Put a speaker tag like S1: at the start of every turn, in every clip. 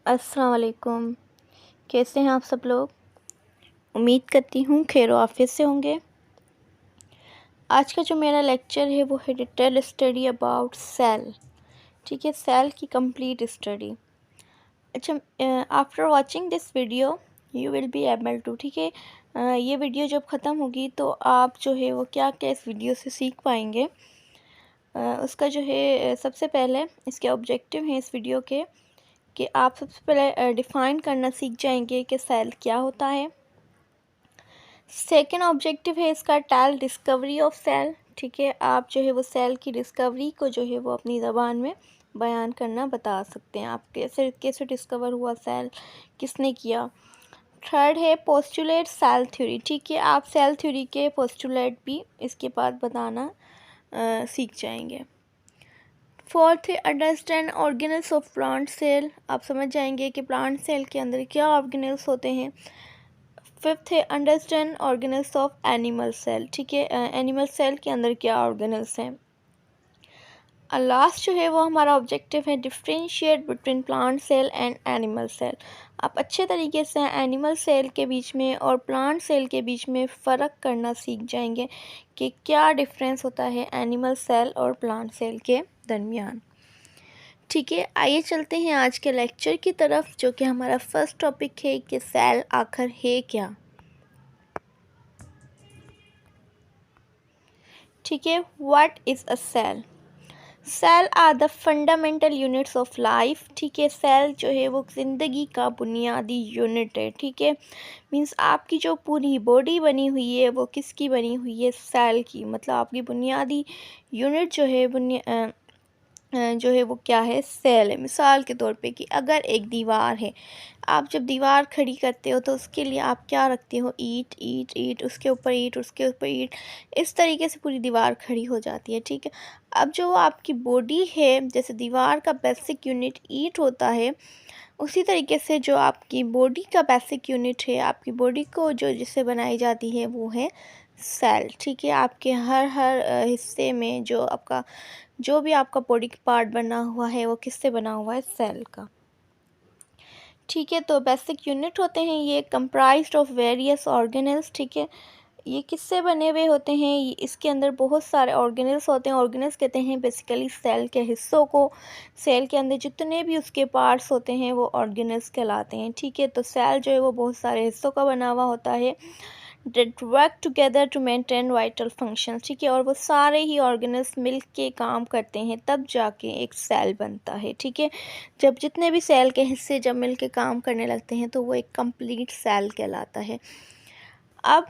S1: अस्सलाम वालेकुम। कैसे हैं आप सब लोग? उम्मीद करती हूँ खैर आफियत से होंगे। आज का जो मेरा लेक्चर है वो है डिटेल स्टडी अबाउट सेल। ठीक है, सेल की कंप्लीट स्टडी। अच्छा, after watching this video you will be able to, ठीक है, ये वीडियो जब ख़त्म होगी तो आप जो है वो क्या क्या इस वीडियो से सीख पाएंगे। उसका जो है सबसे पहले इसके ऑब्जेक्टिव हैं इस वीडियो के कि आप सबसे पहले डिफ़ाइन करना सीख जाएंगे कि सेल क्या होता है। सेकेंड ऑब्जेक्टिव है इसका टेल डिस्कवरी ऑफ सेल। ठीक है, आप जो है वो सेल की डिस्कवरी को जो है वो अपनी ज़बान में बयान करना बता सकते हैं। आप कैसे कैसे डिस्कवर हुआ सेल, किसने किया। थर्ड है पोस्टुलेट सेल थ्योरी। ठीक है, आप सेल थ्योरी के पोस्टुलेट भी इसके बाद बताना सीख जाएंगे। फोर्थ है understand organelles of plant cell. आप समझ जाएंगे कि प्लांट सेल के अंदर क्या ऑर्गेनल्स होते हैं। फिफ्थ है understand organelles of animal cell. ठीक है, एनिमल सेल के अंदर क्या ऑर्गेनल्स हैं। लास्ट जो है वो हमारा ऑब्जेक्टिव है differentiate between plant cell and animal cell. आप अच्छे तरीके से एनिमल सेल के बीच में और प्लांट सेल के बीच में फ़र्क करना सीख जाएंगे कि क्या डिफरेंस होता है एनिमल सेल और प्लांट सेल के दरमियान। ठीक है, आइए चलते हैं आज के लेक्चर की तरफ, जो कि हमारा फर्स्ट टॉपिक है कि सेल आखिर है क्या। ठीक है, what is a cell. Cell are the fundamental units of life. ठीक है, सेल जो है वो ज़िंदगी का बुनियादी यूनिट है। ठीक है, मीन्स आपकी जो पूरी बॉडी बनी हुई है वो किसकी बनी हुई है, सेल की। मतलब आपकी बुनियादी यूनिट जो है जो है वो क्या है, सेल है। मिसाल के तौर पे कि अगर एक दीवार है, आप जब दीवार खड़ी करते हो तो उसके लिए आप क्या रखते हो, ईंट ईंट ईंट, उसके ऊपर ईंट, उसके ऊपर ईंट, इस तरीके से पूरी दीवार खड़ी हो जाती है। ठीक है, अब जो आपकी बॉडी है, जैसे दीवार का बेसिक यूनिट ईंट होता है, उसी तरीके से जो आपकी बॉडी का बेसिक यूनिट है, आपकी बॉडी को जो जिससे बनाई जाती है वो है सेल। ठीक है, आपके हर हर हिस्से में जो भी आपका बॉडी पार्ट बना हुआ है वो किससे बना हुआ है, सेल का। ठीक है, तो बेसिक यूनिट होते हैं ये कंप्राइज्ड ऑफ वेरियस ऑर्गेनल्स। ठीक है, ये किससे बने हुए होते हैं, इसके अंदर बहुत सारे ऑर्गेनल्स होते हैं। ऑर्गेनल्स कहते हैं बेसिकली सेल के हिस्सों को। सेल के अंदर जितने भी उसके पार्ट्स होते हैं वो ऑर्गेनल्स कहलाते हैं। ठीक है, तो सेल जो है वो बहुत सारे हिस्सों का बना हुआ होता है, that work together to maintain vital functions। ठीक है, और वो सारे ही ऑर्गेनल्स मिल के काम करते हैं तब जाके एक सेल बनता है। ठीक है, जब जितने भी सेल के हिस्से जब मिल के काम करने लगते हैं तो वो एक कंप्लीट सेल कहलाता है। अब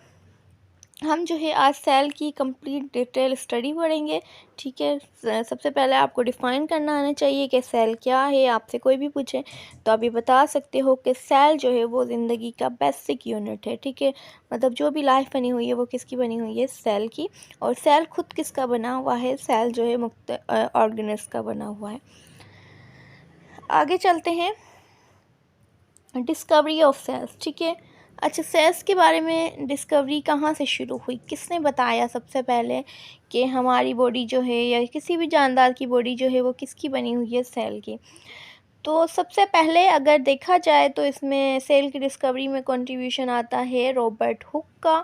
S1: हम जो है आज सेल की कंप्लीट डिटेल स्टडी पढ़ेंगे। ठीक है, सबसे पहले आपको डिफ़ाइन करना आना चाहिए कि सेल क्या है। आपसे कोई भी पूछे तो आप ये बता सकते हो कि सेल जो है वो ज़िंदगी का बेसिक यूनिट है। ठीक है, मतलब जो भी लाइफ बनी हुई है वो किसकी बनी हुई है, सेल की। और सेल खुद किसका बना हुआ है, सेल जो है मुख्त ऑर्गेनल्स का बना हुआ है। आगे चलते हैं, डिस्कवरी ऑफ सेल्स। ठीक है, अच्छा, सेल्स के बारे में डिस्कवरी कहाँ से शुरू हुई, किसने बताया सबसे पहले कि हमारी बॉडी जो है या किसी भी जानदार की बॉडी जो है वो किसकी बनी हुई है, सेल की। तो सबसे पहले अगर देखा जाए तो इसमें सेल की डिस्कवरी में कंट्रीब्यूशन आता है रॉबर्ट हुक का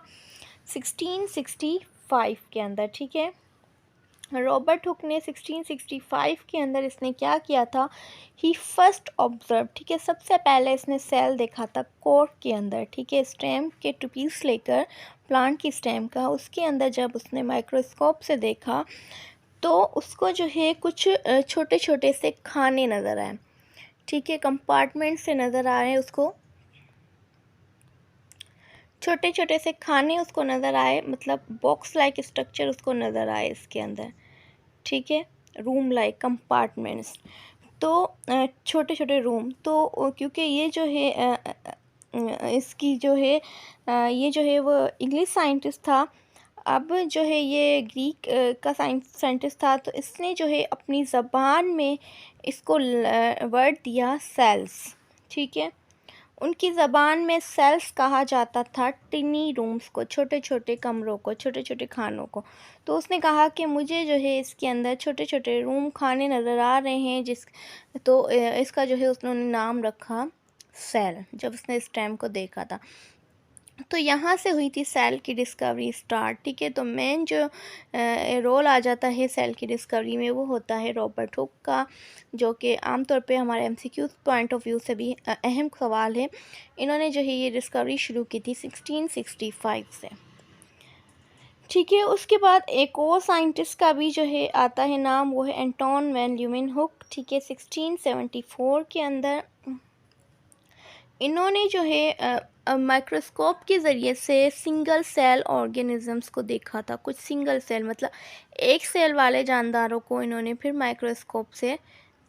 S1: 1665 के अंदर। ठीक है, रॉबर्ट हुक ने 1665 के अंदर इसने क्या किया था, ही फर्स्ट ऑब्जर्व। ठीक है, सबसे पहले इसने सेल देखा था कोर्क के अंदर। ठीक है, स्टेम के टू पीस लेकर प्लांट की स्टेम का, उसके अंदर जब उसने माइक्रोस्कोप से देखा तो उसको जो है कुछ छोटे छोटे से खाने नज़र आए। ठीक है, कंपार्टमेंट से नज़र आ रहे हैं उसको, छोटे छोटे से खाने उसको नज़र आए, मतलब बॉक्स लाइक स्ट्रक्चर उसको नज़र आए इसके अंदर। ठीक है, रूम लाइक कंपार्टमेंट्स, तो छोटे छोटे रूम। तो क्योंकि ये जो है इसकी जो है ये जो है वो इंग्लिश साइंटिस्ट था। अब जो है ये ग्रीक का साइंटिस्ट था, तो इसने जो है अपनी ज़बान में इसको वर्ड दिया सेल्स। ठीक है, उनकी ज़बान में सेल्स कहा जाता था टिनी रूम्स को, छोटे छोटे कमरों को, छोटे छोटे खानों को। तो उसने कहा कि मुझे जो है इसके अंदर छोटे छोटे रूम खाने नज़र आ रहे हैं, इसका जो है उसने नाम रखा सेल, जब उसने इस टाइम को देखा था। तो यहाँ से हुई थी सेल की डिस्कवरी स्टार्ट। ठीक है, तो मेन जो रोल आ जाता है सेल की डिस्कवरी में वो होता है रॉबर्ट हुक का, जो कि आमतौर पे हमारे एमसीक्यू पॉइंट ऑफ व्यू से भी अहम सवाल है। इन्होंने जो है ये डिस्कवरी शुरू की थी 1665 से। ठीक है, उसके बाद एक और साइंटिस्ट का भी जो है आता है नाम, वो है एंटोन वैन ल्यूमेनहुक। ठीक है, 1674 के अंदर इन्होंने जो है माइक्रोस्कोप के ज़रिए से सिंगल सेल ऑर्गेनिजम्स को देखा था। कुछ सिंगल सेल मतलब एक सेल वाले जानदारों को इन्होंने फिर माइक्रोस्कोप से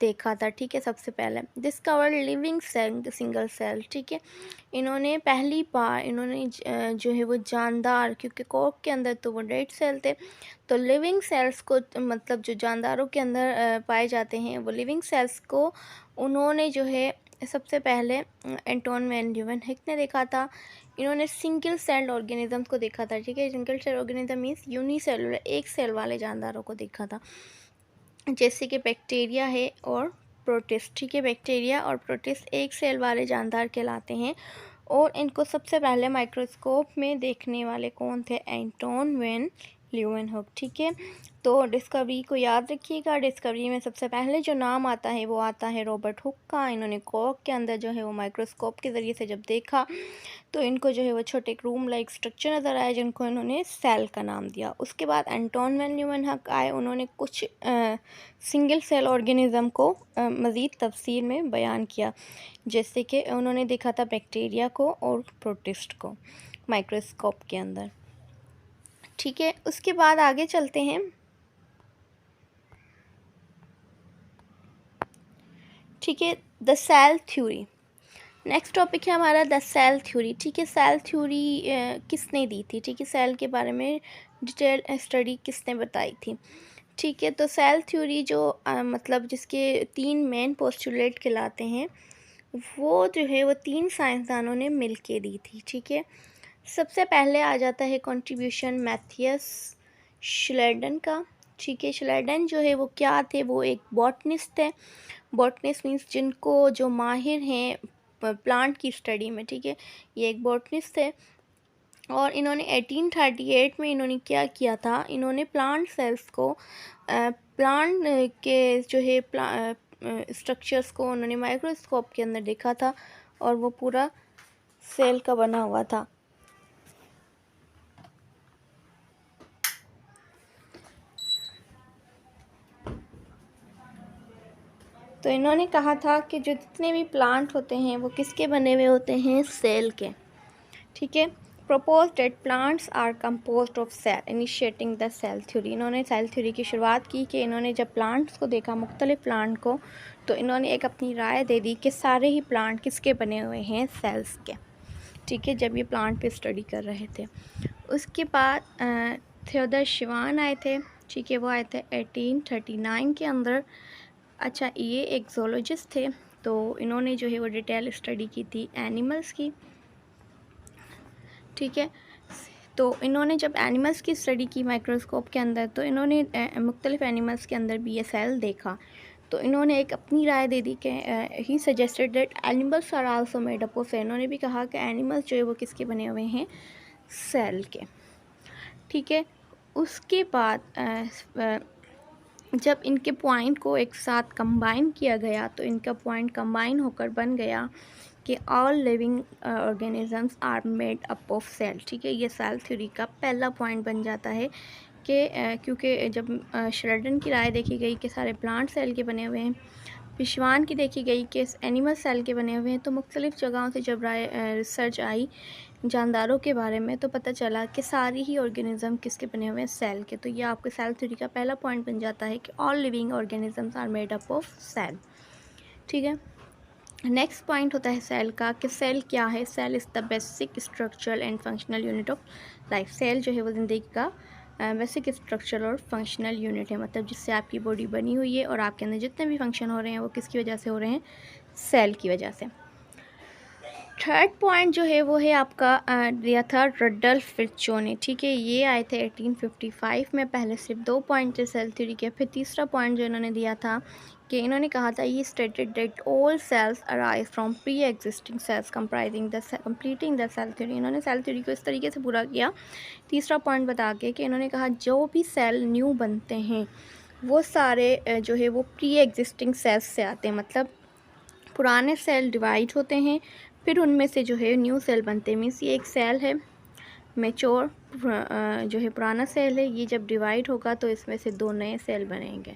S1: देखा था। ठीक है, सबसे पहले discover living cell single cell. ठीक है, इन्होंने पहली बार जो है वो जानदार, क्योंकि कोक के अंदर तो वो डेड सेल थे, तो लिविंग सेल्स को मतलब जो जानदारों के अंदर पाए जाते हैं वो लिविंग सेल्स को उन्होंने जो है सबसे पहले एंटोन वैन ल्यूवेनहुक ने देखा था। इन्होंने सिंगल सेल ऑर्गेनिजम्स को देखा था। ठीक है, single cell organism means unicellular, एक सेल वाले जानदारों को देखा था, जैसे कि बैक्टीरिया है और प्रोटिस्ट। ठीक है, बैक्टीरिया और प्रोटिस्ट एक सेल वाले जानदार कहलाते हैं, और इनको सबसे पहले माइक्रोस्कोप में देखने वाले कौन थे? Anton van Leeuwenhoek. ठीक है, तो डिस्कवरी को याद रखिएगा। डिस्कवरी में सबसे पहले जो नाम आता है वो आता है रॉबर्ट हुक का। इन्होंने कॉक के अंदर जो है वो माइक्रोस्कोप के ज़रिए से जब देखा तो इनको जो है वो छोटे एक रूम लाइक स्ट्रक्चर नज़र आया, जिनको इन्होंने सेल का नाम दिया। उसके बाद एंटोन वैन ल्यूवेनहुक आए, उन्होंने कुछ सिंगल सेल ऑर्गेनिज़म को मज़ीद तफसील में बयान किया, जैसे कि उन्होंने देखा था बैक्टीरिया को और प्रोटिस्ट को माइक्रोस्कोप के अंदर। ठीक है, उसके बाद आगे चलते हैं। ठीक है, the cell theory next topic है हमारा, द सेल थ्योरी। ठीक है, सेल थ्योरी किसने दी थी? ठीक है, सेल के बारे में डिटेल स्टडी किसने बताई थी? ठीक है, तो सेल थ्योरी जो मतलब जिसके 3 मेन पोस्टुलेट कहलाते हैं, वो जो है वो 3 साइंसदानों ने मिल के दी थी। ठीक है, सबसे पहले आ जाता है कंट्रीब्यूशन मैथियस श्लेडन का। ठीक है, श्लेडन जो है वो क्या थे? वो एक बॉटनिस्ट थे। बॉटनिस्ट मीन्स जिनको जो माहिर हैं प्लांट की स्टडी में। ठीक है, ये एक बॉटनिस्ट थे, और इन्होंने 1838 में इन्होंने क्या किया था? इन्होंने प्लांट सेल्स को प्लांट के जो है स्ट्रक्चर्स को उन्होंने माइक्रोस्कोप के अंदर देखा था, और वो पूरा सेल का बना हुआ था। तो इन्होंने कहा था कि जो जितने भी प्लांट होते हैं वो किसके बने हुए होते हैं? सेल के। ठीक है, propose that plants are composed of cell, initiating the cell theory. इन्होंने सेल थ्योरी की शुरुआत की कि इन्होंने जब प्लांट्स को देखा, मुख्तलिफ प्लांट को, तो इन्होंने एक अपनी राय दे दी कि सारे ही प्लांट किसके बने हुए हैं? सेल्स के। ठीक है, जब ये प्लांट पे स्टडी कर रहे थे। उसके बाद थियोडर शिवान आए थे। ठीक है, वो आए थे 1839 के अंदर। अच्छा, ये एक ज़ूलॉजिस्ट थे, तो इन्होंने जो है वो डिटेल स्टडी की थी एनिमल्स की। ठीक है, तो इन्होंने जब एनिमल्स की स्टडी की माइक्रोस्कोप के अंदर, तो इन्होंने मुख्तलिफ एनिमल्स के अंदर भी ये सेल देखा, तो इन्होंने एक अपनी राय दे दी कि he suggested that animals are also made up of cell. इन्होंने भी कहा कि एनिमल्स जो है वो किसके बने हुए हैं? सेल के। ठीक है, उसके बाद जब इनके पॉइंट को एक साथ कंबाइन किया गया, तो इनका पॉइंट कंबाइन होकर बन गया कि all living organisms are made up of cell. ठीक है, ये सेल थ्योरी का पहला पॉइंट बन जाता है कि क्योंकि जब श्रेडन की राय देखी गई कि सारे प्लांट सेल के बने हुए हैं, पिशवान की देखी गई कि एनिमल सेल के बने हुए हैं, तो मुख्तलिफ़ जगहों से जब रिसर्च आई जानदारों के बारे में, तो पता चला कि सारी ही ऑर्गेनिज़म किसके बने हुए हैं? सेल के। तो ये आपके सेल थ्योरी का पहला पॉइंट बन जाता है कि all living organisms are made up of cell. ठीक है, नेक्स्ट पॉइंट होता है सेल का कि सेल क्या है? Cell is the basic structural and functional unit of life. Cell जो है वो ज़िंदगी का बेसिक स्ट्रक्चर और फंक्शनल यूनिट है, मतलब जिससे आपकी बॉडी बनी हुई है और आपके अंदर जितने भी फंक्शन हो रहे हैं वो किसकी वजह से हो रहे हैं? सेल की वजह से। थर्ड पॉइंट जो है वो है आपका दिया था रडल्फ विर्चो ने, ठीक है। ये आए थे 1855 में। पहले सिर्फ 2 पॉइंट थे सेल थ्योरी के। फिर तीसरा पॉइंट जो इन्होंने दिया था कि इन्होंने कहा था ये stated that all cells arise from pre existing cells comprising the completing the cell theory. इन्होंने सेल थ्योरी को इस तरीके से पूरा किया तीसरा पॉइंट बता के कि इन्होंने कहा जो भी सेल न्यू बनते हैं वो सारे जो है वो प्री एग्जिस्टिंग सेल्स से आते हैं। मतलब पुराने सेल डिवाइड होते हैं, फिर उनमें से जो है न्यू सेल बनते हैं। मीन्स ये एक सेल है मैच्योर जो है पुराना सेल है, ये जब डिवाइड होगा तो इसमें से 2 नए सेल बनेंगे,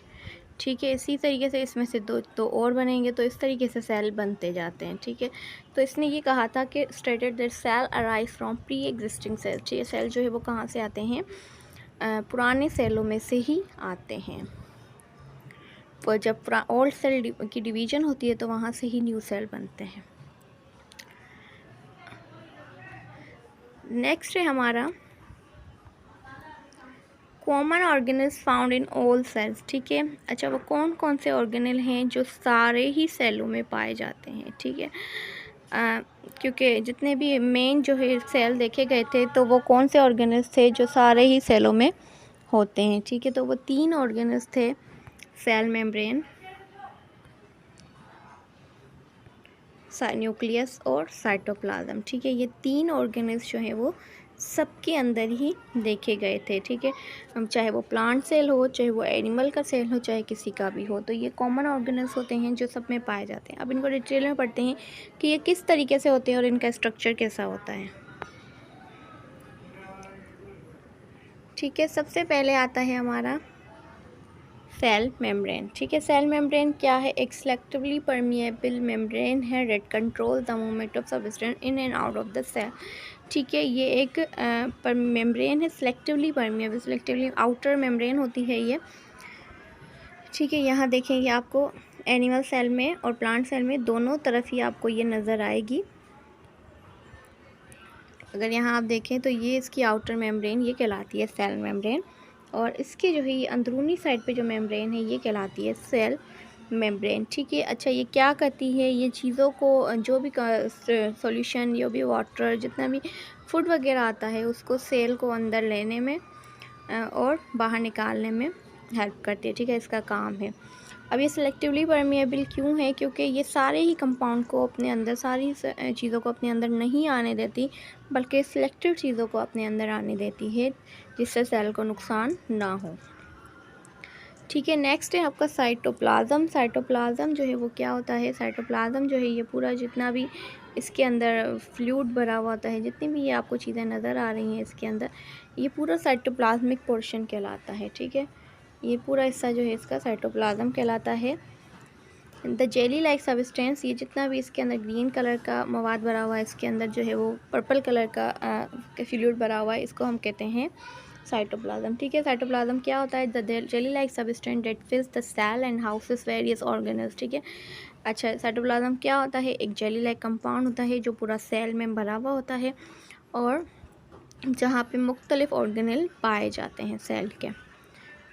S1: ठीक है। इसी तरीके से इसमें से दो और बनेंगे, तो इस तरीके से सेल बनते जाते हैं, ठीक है। तो इसने ये कहा था कि stated that cell arise from pre existing cell. ये सेल जो है वो कहाँ से आते हैं, पुराने सेलों में से ही आते हैं। और जब ओल्ड सेल की डिवीज़न होती है तो वहाँ से ही न्यू सेल बनते हैं। नेक्स्ट है हमारा common organelles found in all cells, ठीक है। अच्छा, वो कौन कौन से ऑर्गेनल हैं जो सारे ही सेलों में पाए जाते हैं, ठीक है। क्योंकि जितने भी मेन जो है सेल देखे गए थे तो वो कौन से ऑर्गेनल्स थे जो सारे ही सेलों में होते हैं, ठीक है। तो वो 3 ऑर्गेनल्स थे, सेल मेम्ब्रेन, न्यूक्लियस और साइटोप्लाज्म, ठीक है। ये 3 ऑर्गेनल्स जो हैं वो सबके अंदर ही देखे गए थे, ठीक है। चाहे वो प्लांट सेल हो, चाहे वो एनिमल का सेल हो, चाहे किसी का भी हो, तो ये कॉमन ऑर्गेनल्स होते हैं जो सब में पाए जाते हैं। अब इनको डिटेल में पढ़ते हैं कि ये किस तरीके से होते हैं और इनका स्ट्रक्चर कैसा होता है, ठीक है। सबसे पहले आता है हमारा सेल मेम्ब्रेन, ठीक है। सेल मेम्ब्रेन क्या है, एक सेलेक्टिवली परमिएबल मेम्ब्रेन है that control the movement of substance in and out of the cell, ठीक है। ये एक मेम्ब्रेन है, selectively permeable, selectively outer membrane होती है ये, ठीक है। यहाँ देखेंगे आपको एनिमल सेल में और प्लांट सेल में दोनों तरफ ही आपको ये नज़र आएगी। अगर यहाँ आप देखें तो ये इसकी आउटर मेम्ब्रेन ये कहलाती है सेल मेम्ब्रेन, और इसके जो है ये अंदरूनी साइड पे जो मेम्ब्रेन है ये कहलाती है सेल मेम्ब्रेन, ठीक है। अच्छा, ये क्या करती है, ये चीज़ों को जो भी सॉल्यूशन, जो भी वाटर, जितना भी फूड वगैरह आता है उसको सेल को अंदर लेने में और बाहर निकालने में हेल्प करती है, ठीक है। इसका काम है। अब ये सेलेक्टिवली परमिएबल क्यों है, क्योंकि ये सारे ही कंपाउंड को अपने अंदर, सारी चीज़ों को अपने अंदर नहीं आने देती, बल्कि सिलेक्टिव चीज़ों को अपने अंदर आने देती है जिससे सेल को नुकसान ना हो, ठीक है। नेक्स्ट है आपका साइटोप्लाज्म। साइटोप्लाज्म जो है वो क्या होता है, साइटोप्लाज्म जो है ये पूरा जितना भी इसके अंदर फ्लूइड भरा हुआ होता है, जितनी भी ये आपको चीज़ें नज़र आ रही हैं इसके अंदर, ये पूरा साइटोप्लाज्मिक पोर्शन कहलाता है, ठीक है। ये पूरा हिस्सा जो है इसका साइटोप्लाज्म कहलाता है। द जेली लाइक सब्सटेंस, ये जितना भी इसके अंदर ग्रीन कलर का मवाद भरा हुआ है, इसके अंदर जो है वो पर्पल कलर का फ्लूइड भरा हुआ है, इसको हम कहते हैं साइटोप्लाज्म, ठीक है। साइटोप्लाज्म क्या होता है, the jelly like substance that fills the cell and houses various organelles, ठीक है। अच्छा, साइटोप्लाज्म क्या होता है, एक जेली लाइक कंपाउंड होता है जो पूरा सेल में भरा हुआ होता है और जहाँ पे मुख्तलिफ ऑर्गेनल पाए जाते हैं सेल के,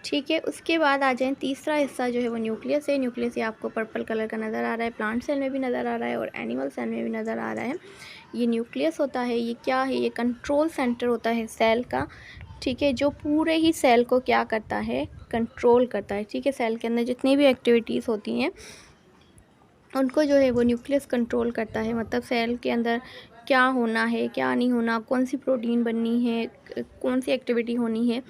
S1: ठीक है। उसके बाद आ जाएं, तीसरा हिस्सा जो है वो न्यूक्लियस है। न्यूक्लियस ये आपको पर्पल कलर का नज़र आ रहा है, प्लांट सेल में भी नज़र आ रहा है और एनिमल सेल में भी नज़र आ रहा है। ये न्यूक्लियस होता है, ये क्या है, ये कंट्रोल सेंटर होता है सेल का, ठीक है, जो पूरे ही सेल को क्या करता है, कंट्रोल करता है, ठीक है। सेल के अंदर जितनी भी एक्टिविटीज़ होती हैं उनको जो है वो न्यूक्लियस कंट्रोल करता है। मतलब सेल के अंदर क्या होना है, क्या नहीं होना, कौन सी प्रोटीन बननी है, कौन सी एक्टिविटी होनी है,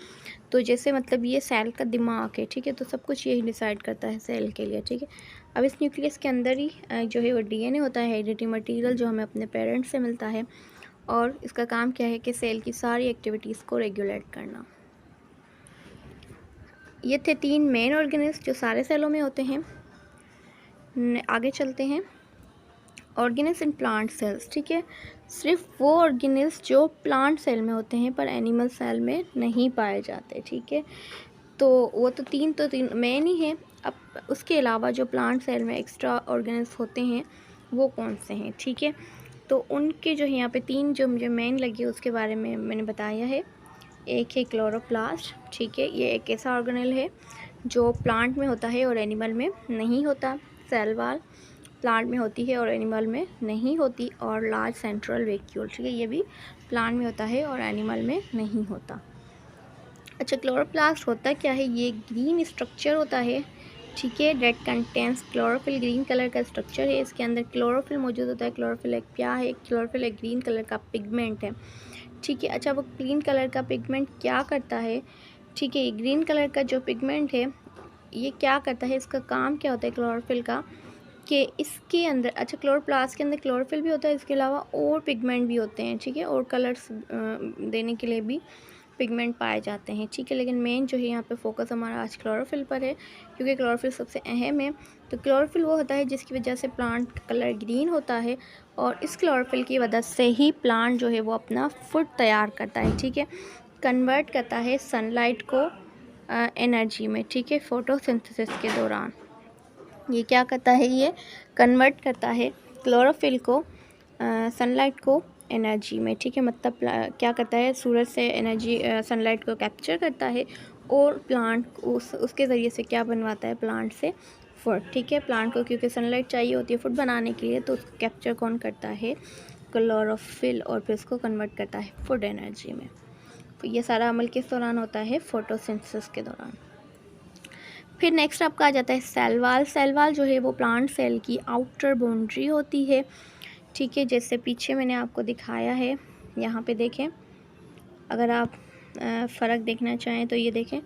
S1: तो जैसे मतलब ये सेल का दिमाग है, ठीक है। तो सब कुछ यही डिसाइड करता है सेल के लिए, ठीक है। अब इस न्यूक्लियस के अंदर ही जो है वो डीएनए होता है, हेरिडिटी मटेरियल, जो हमें अपने पेरेंट्स से मिलता है, और इसका काम क्या है कि सेल की सारी एक्टिविटीज़ को रेगुलेट करना। ये थे 3 मेन ऑर्गेनल्स जो सारे सेलों में होते हैं। आगे चलते हैं, ऑर्गेनल्स इन प्लांट सेल्स, ठीक है। सिर्फ वो ऑर्गेनल्स जो प्लांट सेल में होते हैं पर एनिमल सेल में नहीं पाए जाते, ठीक है। तो वो तो तीन मेन ही हैं। अब उसके अलावा जो प्लांट सेल में एक्स्ट्रा ऑर्गेनल्स होते हैं वो कौन से हैं, ठीक है। तो उनके जो है यहाँ पे 3 जो मुझे मेन लगे उसके बारे में मैंने बताया है। एक है क्लोरोप्लास्ट, ठीक है, ये एक ऐसा ऑर्गेनल है जो प्लांट में होता है और एनिमल में नहीं होता, सेल वाल। प्लांट में होती है और एनिमल में नहीं होती। और लार्ज सेंट्रल वैक्यूल, ठीक है, ये भी प्लांट में होता है और एनिमल में नहीं होता। अच्छा, क्लोरोप्लास्ट होता क्या है? ये ग्रीन स्ट्रक्चर होता है, ठीक है, that contains chlorophyll. Green colour का स्ट्रक्चर है, इसके अंदर क्लोरोफिल मौजूद होता है। क्लोरोफिल एक क्या है? क्लोरोफिल एक ग्रीन कलर का पिगमेंट है, ठीक है। अच्छा, वो ग्रीन कलर का पिगमेंट क्या करता है? ठीक है, ये ग्रीन कलर का जो पिगमेंट है ये क्या करता है, इसका काम क्या होता है क्लोरोफिल का, कि इसके अंदर, अच्छा, क्लोरोप्लास्ट के अंदर क्लोरोफिल भी होता है, इसके अलावा और पिगमेंट भी होते हैं, ठीक है, और कलर्स देने के लिए भी पिगमेंट पाए जाते हैं, ठीक है। लेकिन मेन जो है यहाँ पे फोकस हमारा आज क्लोरोफिल पर है, क्योंकि क्लोरोफिल सबसे अहम है। तो क्लोरोफिल वो होता है जिसकी वजह से प्लांट का कलर ग्रीन होता है, और इस क्लोरोफिल की वजह से ही प्लांट जो है वो अपना फूड तैयार करता है, ठीक है, कन्वर्ट करता है सनलाइट को एनर्जी में, ठीक है, फोटोसिंथेसिस के दौरान। ये क्या करता है? ये कन्वर्ट करता है क्लोरोफिल को सनलाइट को एनर्जी में, ठीक है, मतलब क्या करता है, सूरज से एनर्जी सनलाइट को कैप्चर करता है और प्लांट उसके ज़रिए से क्या बनवाता है? प्लांट से फूड, ठीक है। प्लांट को क्योंकि सनलाइट चाहिए होती है फूड बनाने के लिए, तो उसको कैप्चर कौन करता है? क्लोरोफिल, और फिर उसको कन्वर्ट करता है फूड एनर्जी में। तो ये सारा अमल किस दौरान होता है? फोटोसिंथेसिस के दौरान। फिर नेक्स्ट आपका आ जाता है सेल वाल। सेल वाल जो है वो प्लांट सेल की आउटर बाउंड्री होती है, ठीक है, जैसे पीछे मैंने आपको दिखाया है, यहाँ पे देखें, अगर आप फ़र्क देखना चाहें तो ये देखें,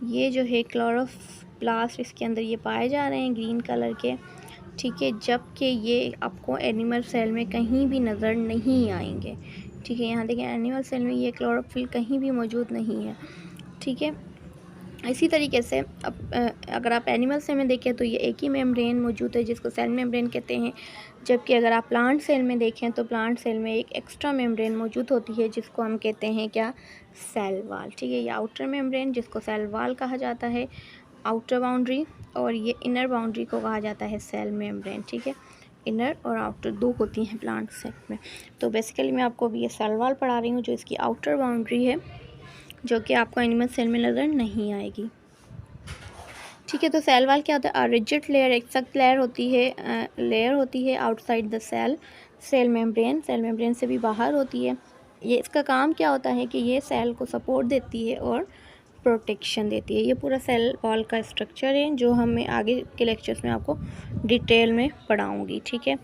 S1: ये जो है क्लोरोप्लास्ट इसके अंदर ये पाए जा रहे हैं ग्रीन कलर के, ठीक है, जबकि ये आपको एनिमल सेल में कहीं भी नज़र नहीं आएंगे, ठीक है। यहाँ देखें, एनिमल सेल में ये क्लोरोफिल कहीं भी मौजूद नहीं है, ठीक है। इसी तरीके से अब अगर आप एनिमल सेल में देखें तो ये एक ही मेम्ब्रेन मौजूद है जिसको सेल मेम्ब्रेन कहते हैं, जबकि अगर आप प्लांट सेल में देखें तो प्लांट सेल में एक एक्स्ट्रा मेम्ब्रेन मौजूद होती है जिसको हम कहते हैं क्या? सेल वाल, ठीक है। ये आउटर मेम्ब्रेन जिसको सेल वाल कहा जाता है, आउटर बाउंड्री, और ये इनर बाउंड्री को कहा जाता है सेल मेम्ब्रेन, ठीक है। इनर और आउटर दो होती हैं प्लांट सेल में। तो बेसिकली मैं आपको अभी ये सेल वाल पढ़ा रही हूँ जो इसकी आउटर बाउंड्री है, जो कि आपको एनिमल सेल में नज़र नहीं आएगी, ठीक है। तो सेल वाल क्या होता है? रिजिड लेयर, एक सख्त लेयर होती है outside the cell, cell membrane से भी बाहर होती है। ये इसका काम क्या होता है कि ये सेल को सपोर्ट देती है और प्रोटेक्शन देती है। ये पूरा सेल वॉल का स्ट्रक्चर है जो हमें आगे के लेक्चर्स में आपको डिटेल में पढ़ाऊँगी, ठीक है।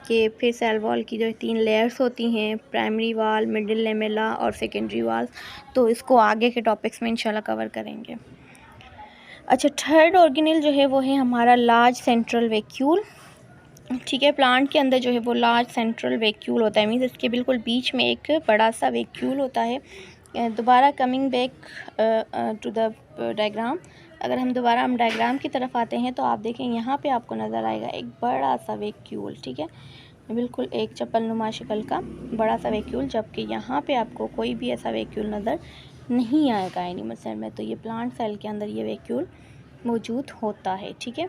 S1: कि फिर सेल वॉल की जो 3 लेयर्स होती हैं, प्राइमरी वाल, मिडिल लेमेला और सेकेंडरी वाल, तो इसको आगे के टॉपिक्स में इंशाल्लाह कवर करेंगे। अच्छा, थर्ड ऑर्गेनेल जो है वो है हमारा लार्ज सेंट्रल वैक्यूल, ठीक है। प्लांट के अंदर जो है वो लार्ज सेंट्रल वैक्यूल होता है, मीन्स इसके बिल्कुल बीच में एक बड़ा सा वैक्यूल होता है। दोबारा coming back to the diagram, अगर हम दोबारा डायग्राम की तरफ आते हैं तो आप देखें यहाँ पे आपको नज़र आएगा एक बड़ा सा वैक्यूल, ठीक है, बिल्कुल एक चप्पल नुमा शक्ल का बड़ा सा वैक्यूल, जबकि यहाँ पे आपको कोई भी ऐसा वैक्यूल नज़र नहीं आएगा एनिमल सेल में। तो ये प्लांट सेल के अंदर ये वैक्यूल मौजूद होता है, ठीक है।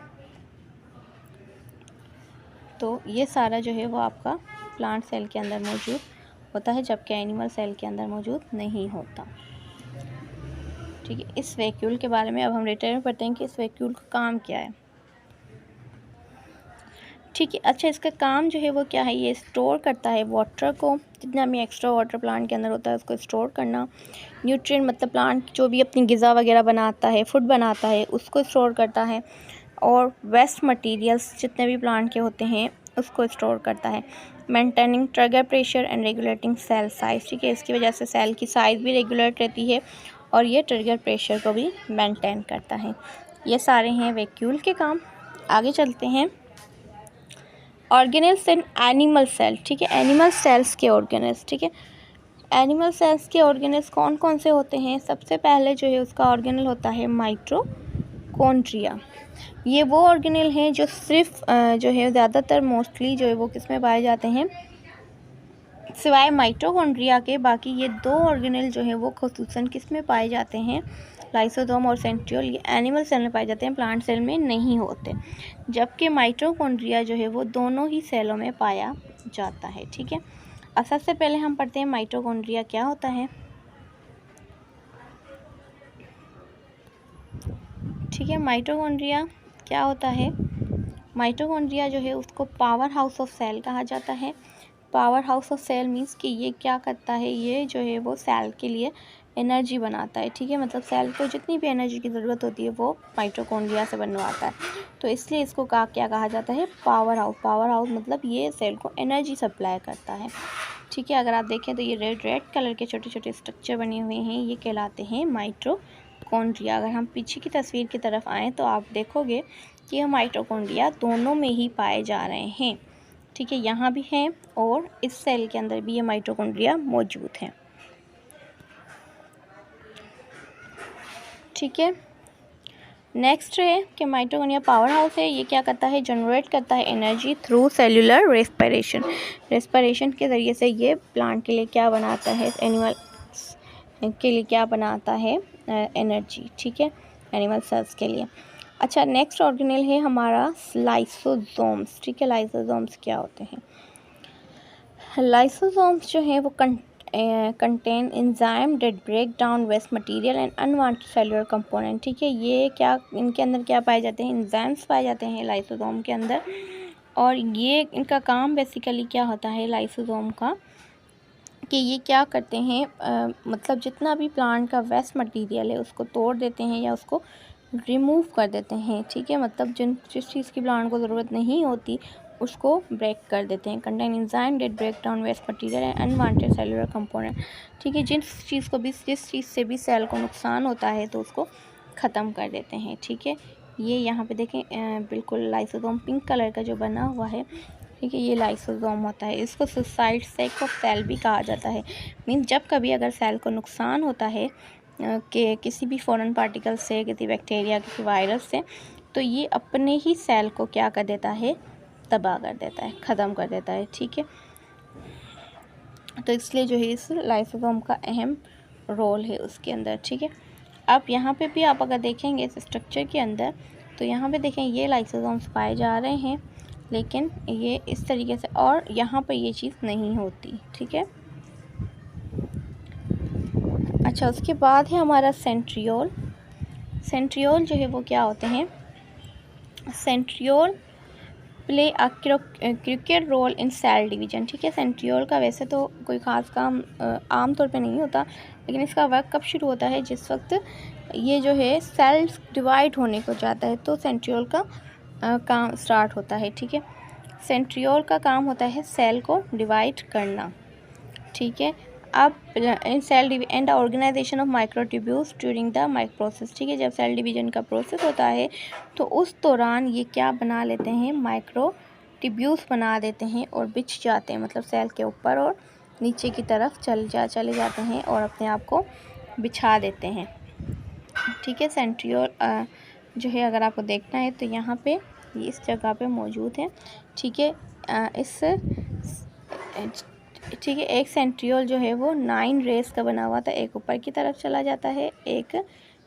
S1: तो ये सारा जो है वो आपका प्लांट सेल के अंदर मौजूद होता है, जबकि एनिमल सेल के अंदर मौजूद नहीं होता, ठीक है। इस वैक्यूल के बारे में अब हम डिटेल में पढ़ते हैं कि इस वैक्यूल का काम क्या है, ठीक है। अच्छा, इसका काम जो है वो क्या है? ये स्टोर करता है वाटर को, जितना भी एक्स्ट्रा वाटर प्लांट के अंदर होता है उसको स्टोर करना। न्यूट्रिएंट मतलब प्लांट जो भी अपनी ग़िज़ा वगैरह बनाता है, फूड बनाता है, उसको स्टोर करता है। और वेस्ट मटेरियल्स जितने भी प्लांट के होते हैं उसको स्टोर करता है। Maintaining turgor pressure and regulating cell size, ठीक है, इसकी वजह से सेल की साइज़ भी रेगुलेट रहती है और ये ट्रिगर प्रेशर को भी मेंटेन करता है। ये सारे हैं वैक्यूल के काम। आगे चलते हैं, ऑर्गेनेल्स इन एनिमल सेल, ठीक है, एनिमल सेल्स के ऑर्गेनेल्स, ठीक है। एनिमल सेल्स के ऑर्गेनेल्स कौन कौन से होते हैं? सबसे पहले जो है उसका ऑर्गेनल होता है माइटोकॉन्ड्रिया। ये वो ऑर्गेनेल हैं जो सिर्फ जो है ज़्यादातर मोस्टली जो है वो किस में पाए जाते हैं? सिवाय माइटोकॉन्ड्रिया के बाकी ये 2 ऑर्गेनेल जो है वो ख़ुसूसन किस में पाए जाते हैं? लाइसोसोम और सेंट्रियोल। ये एनिमल सेल में पाए जाते हैं, प्लांट सेल में नहीं होते, जबकि माइटोकॉन्ड्रिया जो है वो दोनों ही सेलों में पाया जाता है, ठीक है। अब सबसे पहले हम पढ़ते हैं माइटोकॉन्ड्रिया क्या होता है, ठीक है। माइटोकॉन्ड्रिया क्या होता है? माइटोकॉन्ड्रिया जो है उसको पावर हाउस ऑफ सेल कहा जाता है। Power house of cell means कि ये क्या करता है, ये जो है वो सेल के लिए एनर्जी बनाता है, ठीक है। मतलब सेल को जितनी भी एनर्जी की ज़रूरत होती है वो माइटोकॉन्ड्रिया से बनवाता है, तो इसलिए इसको क्या कहा जाता है, पावर हाउस। पावर हाउस मतलब ये सेल को एनर्जी सप्लाई करता है, ठीक है। अगर आप देखें तो ये रेड कलर के छोटे छोटे स्ट्रक्चर बने हुए हैं, ये कहलाते हैं माइटोकॉन्ड्रिया। अगर हम पीछे की तस्वीर की तरफ आएँ तो आप देखोगे कि ये माइटोकॉन्ड्रिया दोनों में ही पाए जा रहे हैं, ठीक है। यहाँ भी हैं और इस सेल के अंदर भी ये माइटोकॉन्ड्रिया मौजूद हैं, ठीक है। नेक्स्ट है कि माइटोकॉन्ड्रिया पावर हाउस है, ये क्या करता है, जनरेट करता है energy through cellular respiration. Respiration के ज़रिए से ये प्लांट के लिए क्या बनाता है, एनिमल्स के लिए क्या बनाता है, एनर्जी, ठीक है, एनिमल सेल्स के लिए। अच्छा, नेक्स्ट ऑर्गेनेल है हमारा लाइसोसोम्स, ठीक है। लाइसोसोम्स क्या होते हैं, लाइसोसोम्स जो हैं वो contain enzyme that break down waste material and unwanted cellular component, ठीक है। ये क्या, इनके अंदर क्या पाए जाते हैं, एंजाइम्स पाए जाते हैं लाइसोसोम के अंदर, और ये इनका काम बेसिकली क्या होता है लाइसोसोम का, कि ये क्या करते हैं, मतलब जितना भी प्लांट का वेस्ट मटेरियल है उसको तोड़ देते हैं या उसको रिमूव कर देते हैं, ठीक है। मतलब जिस चीज़ की प्लांट को ज़रूरत नहीं होती उसको ब्रेक कर देते हैं। Contain enzyme that break down waste material and unwanted cellular component, ठीक है। जिस चीज़ से भी सेल को नुकसान होता है तो उसको ख़त्म कर देते हैं, ठीक है। ये यहाँ पे देखें बिल्कुल लाइसोसोम पिंक कलर का जो बना हुआ है, ठीक है, ये लाइसोसोम होता है। इसको सुसाइड सेक ऑफ सेल भी कहा जाता है। मीन्स जब कभी अगर सेल को नुकसान होता है कि किसी भी फॉरेन पार्टिकल से, किसी बैक्टीरिया, किसी वायरस से, तो ये अपने ही सेल को क्या कर देता है, तबाह कर देता है, ख़त्म कर देता है, ठीक है। तो इसलिए जो है इस लाइसोसोम का अहम रोल है उसके अंदर, ठीक है। अब यहाँ पे भी आप अगर देखेंगे इस स्ट्रक्चर के अंदर, तो यहाँ पे देखें ये लाइसोसोम्स पाए जा रहे हैं, लेकिन ये इस तरीके से, और यहाँ पर ये चीज़ नहीं होती, ठीक है। अच्छा, उसके बाद है हमारा सेंट्रियोल। सेंट्रियोल जो है वो क्या होते हैं, centriole play a critical role in cell division, ठीक है। सेंट्रियोल का वैसे तो कोई ख़ास काम आम तौर पे नहीं होता, लेकिन इसका वर्क कब शुरू होता है, जिस वक्त ये जो है सेल्स डिवाइड होने को जाता है तो सेंट्रियोल का काम स्टार्ट होता है, ठीक है। सेंट्रियोल का काम होता है सेल को डिवाइड करना, ठीक है। अब in cell and organization of microtubules during the process, ठीक है। जब सेल डिवीजन का प्रोसेस होता है तो उस दौरान ये क्या बना लेते हैं, माइक्रोट्यूब्यूल्स बना देते हैं और बिछ जाते हैं, मतलब सेल के ऊपर और नीचे की तरफ चले जाते हैं और अपने आप को बिछा देते हैं, ठीक है। सेंट्रियोल जो है अगर आपको देखना है तो यहाँ पे ये इस जगह पे मौजूद है, ठीक है। ठीक है, एक सेंट्रियोल जो है वो 9 रेस का बना हुआ था, एक ऊपर की तरफ चला जाता है, एक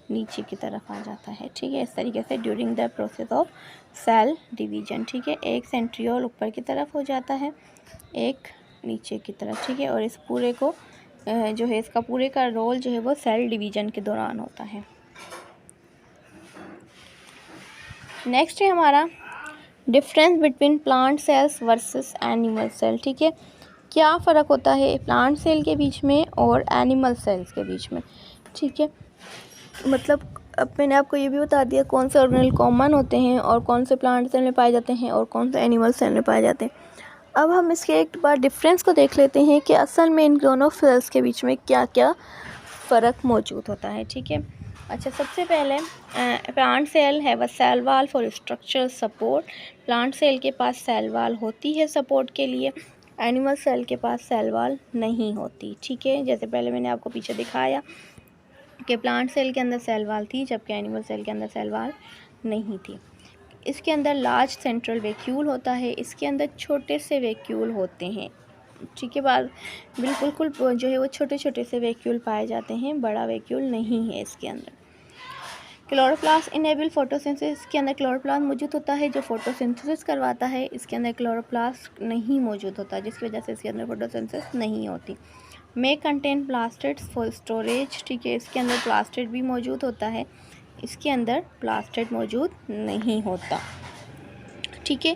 S1: नीचे की तरफ आ जाता है, ठीक है। इस तरीके से during the process of cell division, ठीक है, एक सेंट्रियोल ऊपर की तरफ हो जाता है, एक नीचे की तरफ, ठीक है। और इस पूरे को जो है इसका पूरे का रोल जो है वो सेल डिवीजन के दौरान होता है। नेक्स्ट है हमारा difference between plant cells versus animal cell, ठीक है। क्या फ़र्क होता है प्लांट सेल के बीच में और एनिमल सेल्स के बीच में, ठीक है। मतलब अब मैंने आपको ये भी बता दिया कौन से ऑर्गेनेल कॉमन होते हैं और कौन से प्लांट सेल में पाए जाते हैं और कौन से एनिमल सेल में पाए जाते हैं। अब हम इसके एक बार डिफरेंस को देख लेते हैं कि असल में इन दोनों सेल्स के बीच में क्या क्या फ़र्क मौजूद होता है, ठीक है। अच्छा, सबसे पहले प्लांट सेल है वह cell wall for structural support. Plant cell के पास सेल वाल होती है सपोर्ट के लिए, एनिमल सेल के पास सेल वाल नहीं होती, ठीक है। जैसे पहले मैंने आपको पीछे दिखाया कि प्लांट सेल के अंदर सेल वाल थी जबकि एनिमल सेल के अंदर सेल वाल नहीं थी। इसके अंदर लार्ज सेंट्रल वैक्यूल होता है, इसके अंदर छोटे से वैक्यूल होते हैं, ठीक है। बाद बिल्कुल जो है वो छोटे छोटे से वैक्यूल पाए जाते हैं, बड़ा वैक्यूल नहीं है इसके अंदर। क्लोरोप्लास्ट इनेबल फोटोसिंथेसिस, के अंदर क्लोरोप्लास्ट मौजूद होता है जो फोटोसिंथेसिस करवाता है, इसके अंदर क्लोरोप्लास्ट नहीं मौजूद होता जिसकी वजह से इसके अंदर फोटोसिंथेसिस नहीं होती। May contain plastids for storage, ठीक है, इसके अंदर प्लास्टिड भी मौजूद होता है, इसके अंदर प्लास्टिड मौजूद नहीं होता, ठीक है।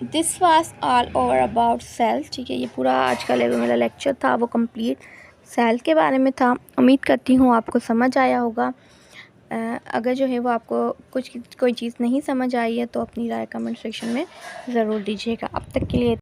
S1: This was all over about cell. ठीक है, ये पूरा आज का मेरा लेक्चर था वो कंप्लीट सेल के बारे में था। उम्मीद करती हूँ आपको समझ आया होगा। अगर जो है वो आपको कोई चीज़ नहीं समझ आई है तो अपनी राय कमेंट सेक्शन में ज़रूर दीजिएगा। अब तक के लिए